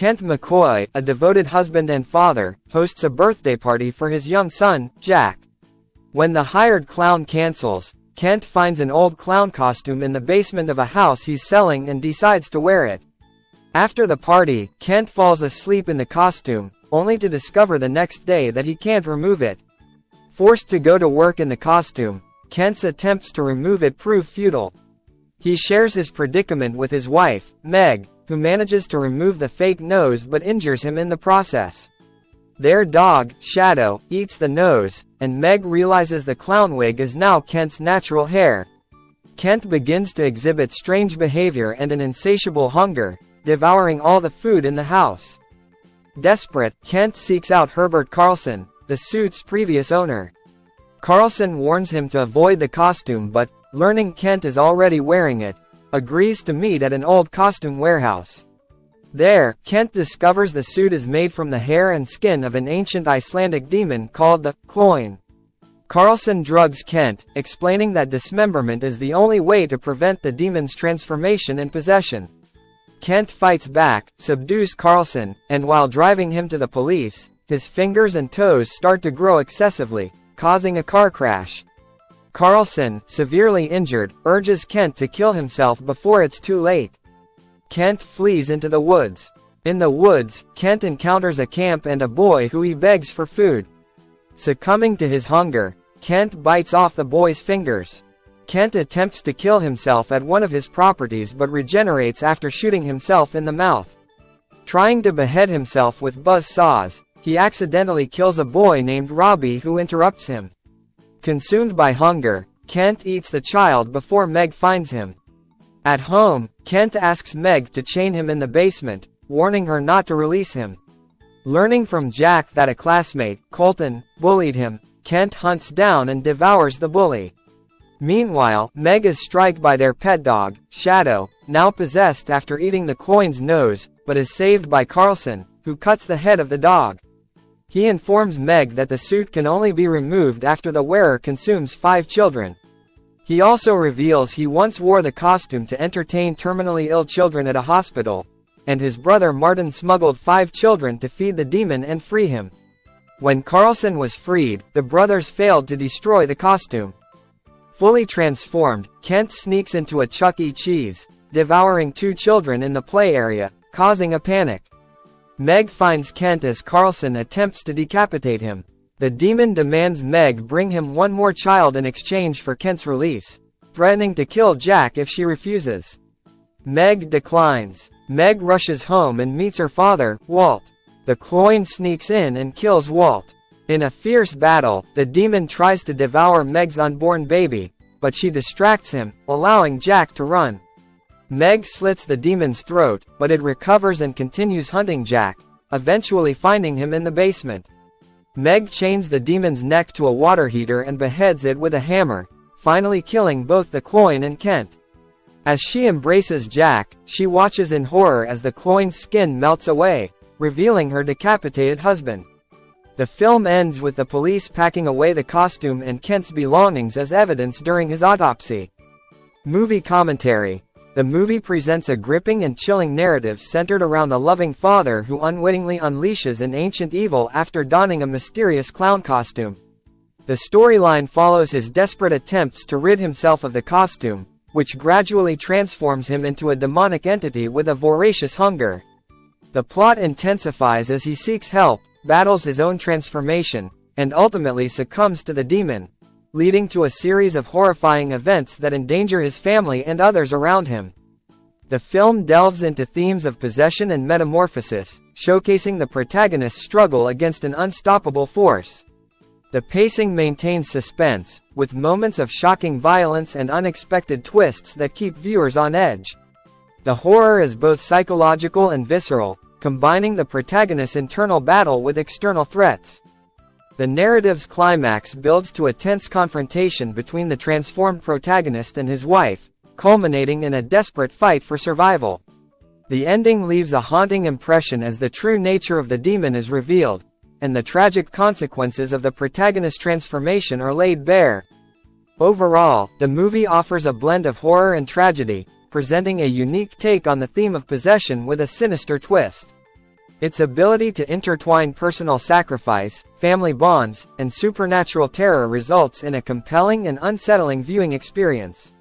Kent McCoy, a devoted husband and father, hosts a birthday party for his young son, Jack. When the hired clown cancels, Kent finds an old clown costume in the basement of a house he's selling and decides to wear it. After the party, Kent falls asleep in the costume, only to discover the next day that he can't remove it. Forced to go to work in the costume, Kent's attempts to remove it prove futile. He shares his predicament with his wife, Meg, who manages to remove the fake nose but injures him in the process. Their dog, Shadow, eats the nose, and Meg realizes the clown wig is now Kent's natural hair. Kent begins to exhibit strange behavior and an insatiable hunger, devouring all the food in the house. Desperate, Kent seeks out Herbert Carlson, the suit's previous owner. Carlson warns him to avoid the costume but, learning Kent is already wearing it, agrees to meet at an old costume warehouse. There, Kent discovers the suit is made from the hair and skin of an ancient Icelandic demon called the Cloyne. Carlson drugs Kent, explaining that dismemberment is the only way to prevent the demon's transformation and possession. Kent fights back, subdues Carlson, and while driving him to the police, his fingers and toes start to grow excessively, causing a car crash. Carlson, severely injured, urges Kent to kill himself before it's too late. Kent flees into the woods. In the woods, Kent encounters a camp and a boy who he begs for food. Succumbing to his hunger, Kent bites off the boy's fingers. Kent attempts to kill himself at one of his properties but regenerates after shooting himself in the mouth. Trying to behead himself with buzz saws, he accidentally kills a boy named Robbie who interrupts him. Consumed by hunger, Kent eats the child before Meg finds him. At home, Kent asks Meg to chain him in the basement, warning her not to release him. Learning from Jack that a classmate, Colton, bullied him, Kent hunts down and devours the bully. Meanwhile, Meg is struck by their pet dog, Shadow, now possessed after eating the Cloyne's nose, but is saved by Carlson, who cuts the head of the dog. He informs Meg that the suit can only be removed after the wearer consumes 5 children. He also reveals he once wore the costume to entertain terminally ill children at a hospital, and his brother Martin smuggled 5 children to feed the demon and free him. When Carlson was freed, the brothers failed to destroy the costume. Fully transformed, Kent sneaks into a Chuck E. Cheese, devouring 2 children in the play area, causing a panic. Meg finds Kent as Carlson attempts to decapitate him. The demon demands Meg bring him one more child in exchange for Kent's release, threatening to kill Jack if she refuses. Meg declines. Meg rushes home and meets her father, Walt. The Cloyne sneaks in and kills Walt. In a fierce battle, the demon tries to devour Meg's unborn baby, but she distracts him, allowing Jack to run. Meg slits the demon's throat, but it recovers and continues hunting Jack, eventually finding him in the basement. Meg chains the demon's neck to a water heater and beheads it with a hammer, finally killing both the Cloyne and Kent. As she embraces Jack, she watches in horror as the Cloyne's skin melts away, revealing her decapitated husband. The film ends with the police packing away the costume and Kent's belongings as evidence during his autopsy. Movie commentary. The movie presents a gripping and chilling narrative centered around a loving father who unwittingly unleashes an ancient evil after donning a mysterious clown costume. The storyline follows his desperate attempts to rid himself of the costume, which gradually transforms him into a demonic entity with a voracious hunger. The plot intensifies as he seeks help, battles his own transformation, and ultimately succumbs to the demon, leading to a series of horrifying events that endanger his family and others around him. The film delves into themes of possession and metamorphosis, showcasing the protagonist's struggle against an unstoppable force. The pacing maintains suspense, with moments of shocking violence and unexpected twists that keep viewers on edge. The horror is both psychological and visceral, combining the protagonist's internal battle with external threats. The narrative's climax builds to a tense confrontation between the transformed protagonist and his wife, culminating in a desperate fight for survival. The ending leaves a haunting impression as the true nature of the demon is revealed, and the tragic consequences of the protagonist's transformation are laid bare. Overall, the movie offers a blend of horror and tragedy, presenting a unique take on the theme of possession with a sinister twist. Its ability to intertwine personal sacrifice, family bonds, and supernatural terror results in a compelling and unsettling viewing experience.